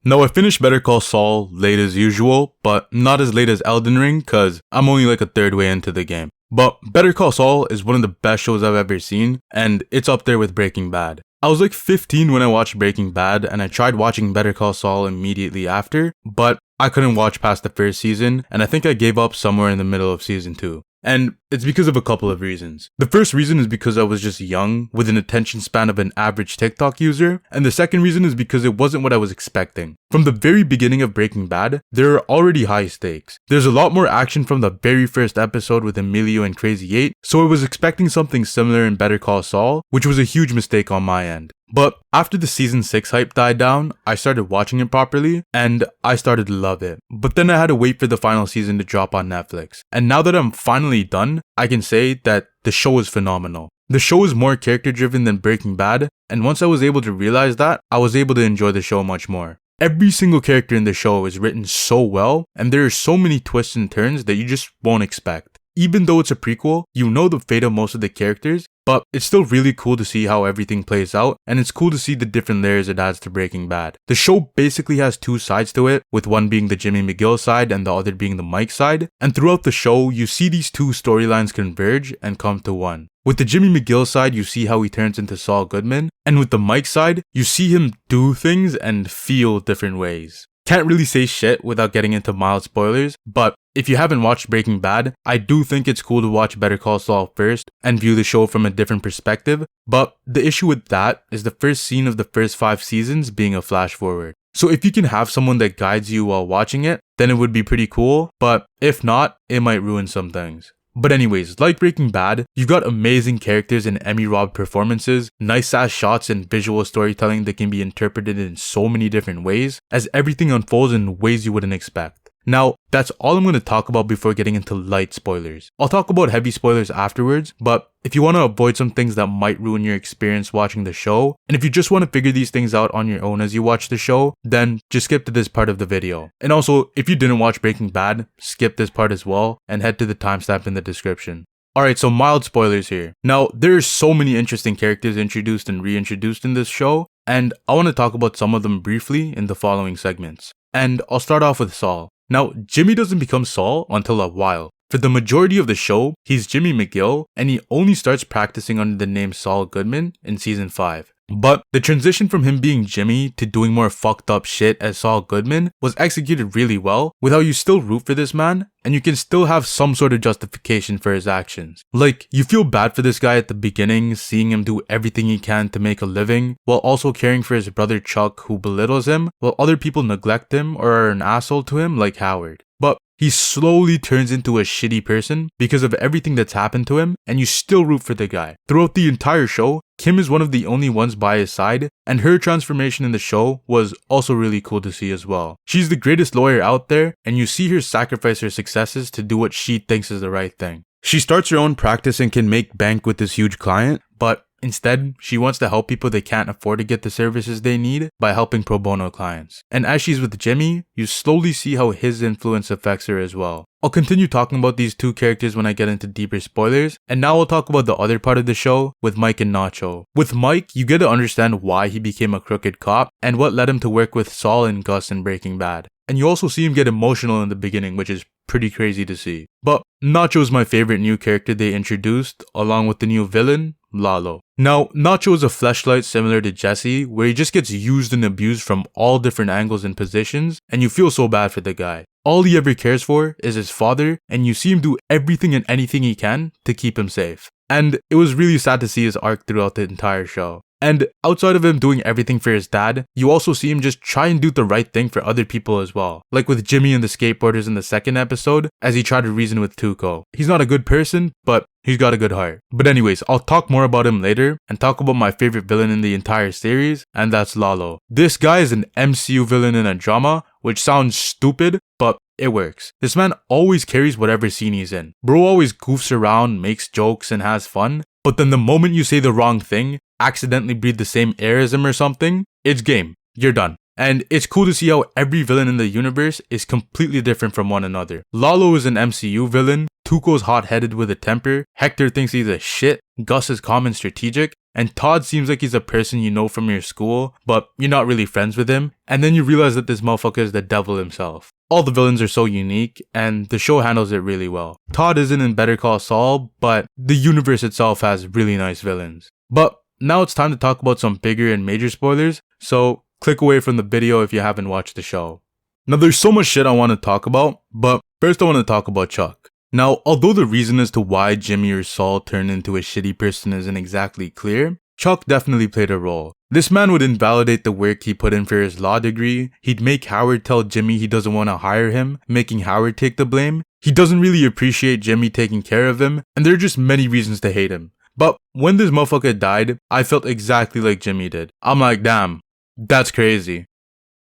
Now I finished Better Call Saul late as usual, but not as late as Elden Ring cause I'm only like a third way into the game. But Better Call Saul is one of the best shows I've ever seen, and it's up there with Breaking Bad. I was like 15 when I watched Breaking Bad, and I tried watching Better Call Saul immediately after, but I couldn't watch past the first season, and I think I gave up somewhere in the middle of season 2. And it's because of a couple of reasons. The first reason is because I was just young, with an attention span of an average TikTok user, and the second reason is because it wasn't what I was expecting. From the very beginning of Breaking Bad, there are already high stakes. There's a lot more action from the very first episode with Emilio and Crazy 8, so I was expecting something similar in Better Call Saul, which was a huge mistake on my end. But after the season 6 hype died down, I started watching it properly, and I started to love it. But then I had to wait for the final season to drop on Netflix. And now that I'm finally done, I can say that the show is phenomenal. The show is more character driven than Breaking Bad, and once I was able to realize that, I was able to enjoy the show much more. Every single character in the show is written so well, and there are so many twists and turns that you just won't expect. Even though it's a prequel, you know the fate of most of the characters, but it's still really cool to see how everything plays out, and it's cool to see the different layers it adds to Breaking Bad. The show basically has two sides to it, with one being the Jimmy McGill side and the other being the Mike side, and throughout the show, you see these two storylines converge and come to one. With the Jimmy McGill side, you see how he turns into Saul Goodman, and with the Mike side, you see him do things and feel different ways. Can't really say shit without getting into mild spoilers, but if you haven't watched Breaking Bad, I do think it's cool to watch Better Call Saul first and view the show from a different perspective, but the issue with that is the first scene of the first 5 seasons being a flash forward. So if you can have someone that guides you while watching it, then it would be pretty cool, but if not, it might ruin some things. But anyways, like Breaking Bad, you've got amazing characters and Emmy-robbed performances, nice-ass shots and visual storytelling that can be interpreted in so many different ways, as everything unfolds in ways you wouldn't expect. Now, that's all I'm going to talk about before getting into light spoilers. I'll talk about heavy spoilers afterwards, but if you want to avoid some things that might ruin your experience watching the show, and if you just want to figure these things out on your own as you watch the show, then just skip to this part of the video. And also, if you didn't watch Breaking Bad, skip this part as well, and head to the timestamp in the description. Alright, so mild spoilers here. Now, there are so many interesting characters introduced and reintroduced in this show, and I want to talk about some of them briefly in the following segments. And I'll start off with Saul. Now, Jimmy doesn't become Saul until a while. For the majority of the show, he's Jimmy McGill, and he only starts practicing under the name Saul Goodman in season 5. But the transition from him being Jimmy to doing more fucked up shit as Saul Goodman was executed really well, with how you still root for this man, and you can still have some sort of justification for his actions. Like, you feel bad for this guy at the beginning, seeing him do everything he can to make a living, while also caring for his brother Chuck who belittles him, while other people neglect him or are an asshole to him like Howard. But he slowly turns into a shitty person because of everything that's happened to him, and you still root for the guy. Throughout the entire show, Kim is one of the only ones by his side, and her transformation in the show was also really cool to see as well. She's the greatest lawyer out there, and you see her sacrifice her successes to do what she thinks is the right thing. She starts her own practice and can make bank with this huge client, but instead, she wants to help people that can't afford to get the services they need by helping pro bono clients. And as she's with Jimmy, you slowly see how his influence affects her as well. I'll continue talking about these two characters when I get into deeper spoilers, and now I'll talk about the other part of the show with Mike and Nacho. With Mike, you get to understand why he became a crooked cop and what led him to work with Saul and Gus in Breaking Bad. And you also see him get emotional in the beginning, which is pretty crazy to see. But Nacho's my favorite new character they introduced, along with the new villain, Lalo. Now, Nacho is a fleshlight similar to Jesse, where he just gets used and abused from all different angles and positions, and you feel so bad for the guy. All he ever cares for is his father, and you see him do everything and anything he can to keep him safe. And it was really sad to see his arc throughout the entire show. And outside of him doing everything for his dad, you also see him just try and do the right thing for other people as well. Like with Jimmy and the skateboarders in the second episode, as he tried to reason with Tuco. He's not a good person, but he's got a good heart. But anyways, I'll talk more about him later and talk about my favorite villain in the entire series, and that's Lalo. This guy is an MCU villain in a drama, which sounds stupid, but it works. This man always carries whatever scene he's in. Bro always goofs around, makes jokes, and has fun, but then the moment you say the wrong thing, accidentally breathe the same air as him or something, it's game. You're done. And it's cool to see how every villain in the universe is completely different from one another. Lalo is an MCU villain, Tuco's hot-headed with a temper, Hector thinks he's a shit, Gus is calm and strategic, And Todd seems like he's a person you know from your school, but you're not really friends with him. And then you realize that this motherfucker is the devil himself. All the villains are so unique, and the show handles it really well. Todd isn't in Better Call Saul, but the universe itself has really nice villains. But now it's time to talk about some bigger and major spoilers, so click away from the video if you haven't watched the show. Now there's so much shit I want to talk about, but first I want to talk about Chuck. Now, although the reason as to why Jimmy or Saul turned into a shitty person isn't exactly clear, Chuck definitely played a role. This man would invalidate the work he put in for his law degree, he'd make Howard tell Jimmy he doesn't want to hire him, making Howard take the blame, he doesn't really appreciate Jimmy taking care of him, and there are just many reasons to hate him. But when this motherfucker died, I felt exactly like Jimmy did. I'm like, damn, that's crazy.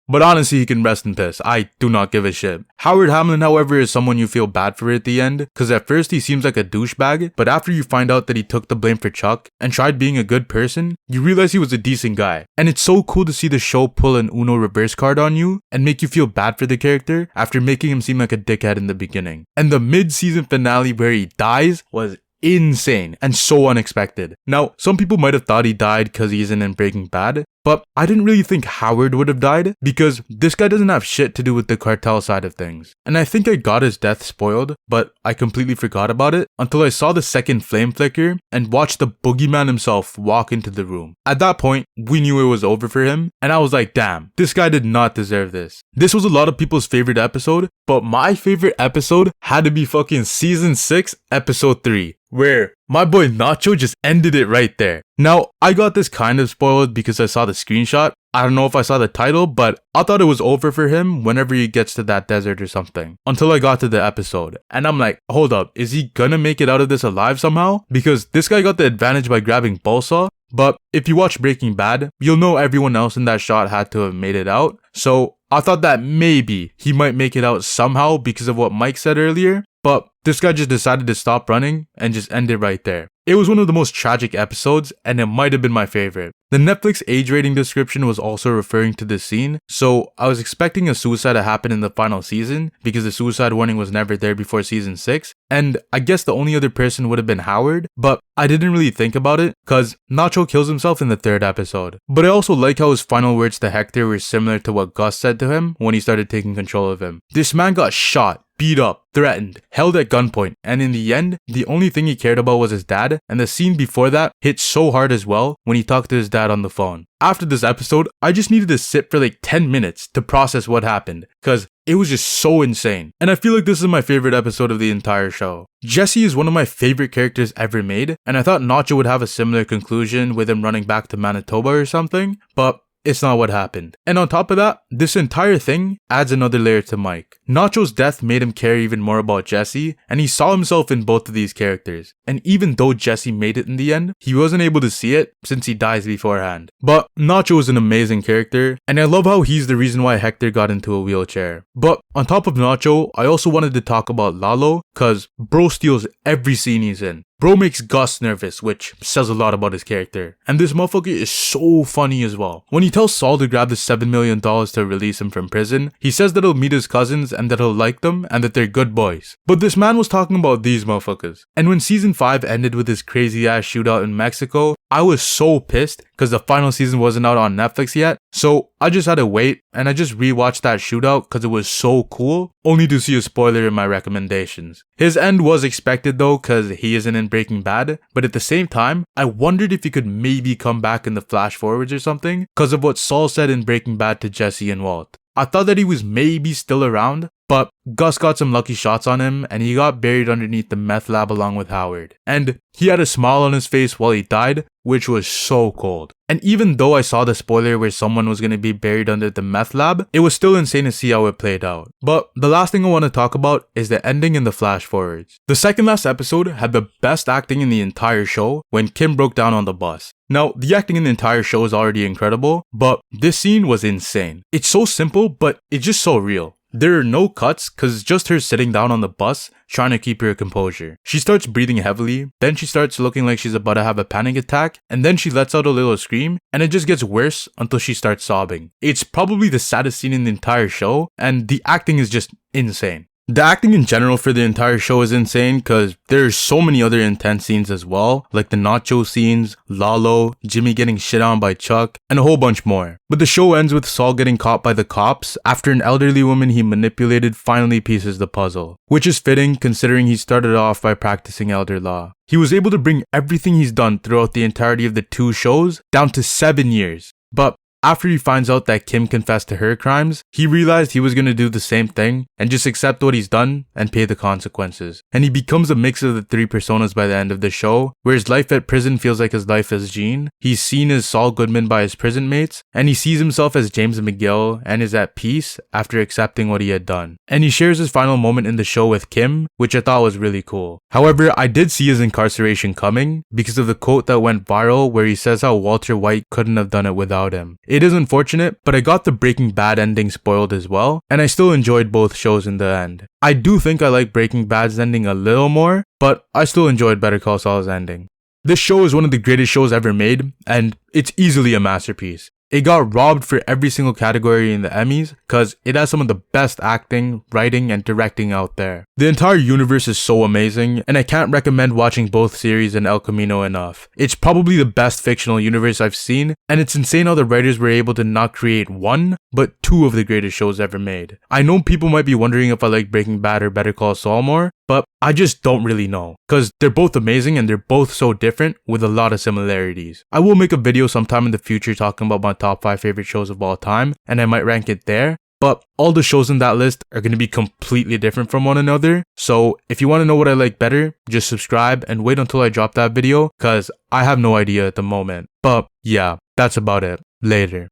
But honestly, he can rest in peace. I do not give a shit. Howard Hamlin, however, is someone you feel bad for at the end, cause at first he seems like a douchebag, but after you find out that he took the blame for Chuck and tried being a good person, you realize he was a decent guy. And it's so cool to see the show pull an Uno reverse card on you and make you feel bad for the character after making him seem like a dickhead in the beginning. And the mid-season finale where he dies was insane and so unexpected. Now, some people might have thought he died cause he isn't in Breaking Bad, but I didn't really think Howard would have died because this guy doesn't have shit to do with the cartel side of things. And I think I got his death spoiled, but I completely forgot about it until I saw the second flame flicker and watched the boogeyman himself walk into the room. At that point, we knew it was over for him, and I was like, damn, this guy did not deserve this. This was a lot of people's favorite episode, but my favorite episode had to be fucking season 6, episode 3. Where my boy Nacho just ended it right there. Now, I got this kind of spoiled because I saw the screenshot. I don't know if I saw the title, but I thought it was over for him whenever he gets to that desert or something. Until I got to the episode. And I'm like, hold up, is he gonna make it out of this alive somehow? Because this guy got the advantage by grabbing Bullsaw. But if you watch Breaking Bad, you'll know everyone else in that shot had to have made it out. So I thought that maybe he might make it out somehow because of what Mike said earlier. But this guy just decided to stop running and just end it right there. It was one of the most tragic episodes, and it might have been my favorite. The Netflix age rating description was also referring to this scene, so I was expecting a suicide to happen in the final season because the suicide warning was never there before season 6, and I guess the only other person would have been Howard, but I didn't really think about it cause Nacho kills himself in the 3rd episode. But I also like how his final words to Hector were similar to what Gus said to him when he started taking control of him. This man got shot, beat up, threatened, held at gunpoint, and in the end, the only thing he cared about was his dad, and the scene before that hit so hard as well when he talked to his dad on the phone. After this episode, I just needed to sit for like 10 minutes to process what happened, cause it was just so insane. And I feel like this is my favorite episode of the entire show. Jesse is one of my favorite characters ever made, and I thought Nacho would have a similar conclusion with him running back to Manitoba or something, but it's not what happened. And on top of that, this entire thing adds another layer to Mike. Nacho's death made him care even more about Jesse, and he saw himself in both of these characters. And even though Jesse made it in the end, he wasn't able to see it since he dies beforehand. But Nacho is an amazing character, and I love how he's the reason why Hector got into a wheelchair. But on top of Nacho, I also wanted to talk about Lalo, cause bro steals every scene he's in. Bro makes Gus nervous, which says a lot about his character. And this motherfucker is so funny as well. When he tells Saul to grab the $7 million to release him from prison, he says that he'll meet his cousins and that he'll like them and that they're good boys. But this man was talking about these motherfuckers. And when season 5 ended with this crazy ass shootout in Mexico, I was so pissed because the final season wasn't out on Netflix yet. So I just had to wait and I just rewatched that shootout because it was so cool, only to see a spoiler in my recommendations. His end was expected though because he isn't in Breaking Bad, but at the same time, I wondered if he could maybe come back in the flash forwards or something because of what Saul said in Breaking Bad to Jesse and Walt. I thought that he was maybe still around, but Gus got some lucky shots on him and he got buried underneath the meth lab along with Howard. And he had a smile on his face while he died, which was so cold. And even though I saw the spoiler where someone was going to be buried under the meth lab, it was still insane to see how it played out. But the last thing I want to talk about is the ending in the flash forwards. The second last episode had the best acting in the entire show when Kim broke down on the bus. Now, the acting in the entire show is already incredible, but this scene was insane. It's so simple, but it's just so real. There are no cuts cause it's just her sitting down on the bus trying to keep her composure. She starts breathing heavily, then she starts looking like she's about to have a panic attack, and then she lets out a little scream, and it just gets worse until she starts sobbing. It's probably the saddest scene in the entire show, and the acting is just insane. The acting in general for the entire show is insane because there's so many other intense scenes as well, like the nacho scenes, Lalo, Jimmy getting shit on by Chuck, and a whole bunch more. But the show ends with Saul getting caught by the cops after an elderly woman he manipulated finally pieces the puzzle, which is fitting considering he started off by practicing elder law. He was able to bring everything he's done throughout the entirety of the 2 shows down to 7 years. But after he finds out that Kim confessed to her crimes, he realized he was going to do the same thing and just accept what he's done and pay the consequences. And he becomes a mix of the 3 personas by the end of the show, where his life at prison feels like his life as Gene, he's seen as Saul Goodman by his prison mates, and he sees himself as James McGill and is at peace after accepting what he had done. And he shares his final moment in the show with Kim, which I thought was really cool. However, I did see his incarceration coming because of the quote that went viral where he says how Walter White couldn't have done it without him. It is unfortunate, but I got the Breaking Bad ending spoiled as well, and I still enjoyed both shows in the end. I do think I like Breaking Bad's ending a little more, but I still enjoyed Better Call Saul's ending. This show is one of the greatest shows ever made, and it's easily a masterpiece. It got robbed for every single category in the Emmys because it has some of the best acting, writing, and directing out there. The entire universe is so amazing, and I can't recommend watching both series and El Camino enough. It's probably the best fictional universe I've seen, and it's insane how the writers were able to not create one, but 2 of the greatest shows ever made. I know people might be wondering if I like Breaking Bad or Better Call Saul more, but I just don't really know, because they're both amazing and they're both so different with a lot of similarities. I will make a video sometime in the future talking about my top 5 favorite shows of all time, and I might rank it there, but all the shows in that list are going to be completely different from one another, so if you want to know what I like better, just subscribe and wait until I drop that video, because I have no idea at the moment. But yeah, that's about it. Later.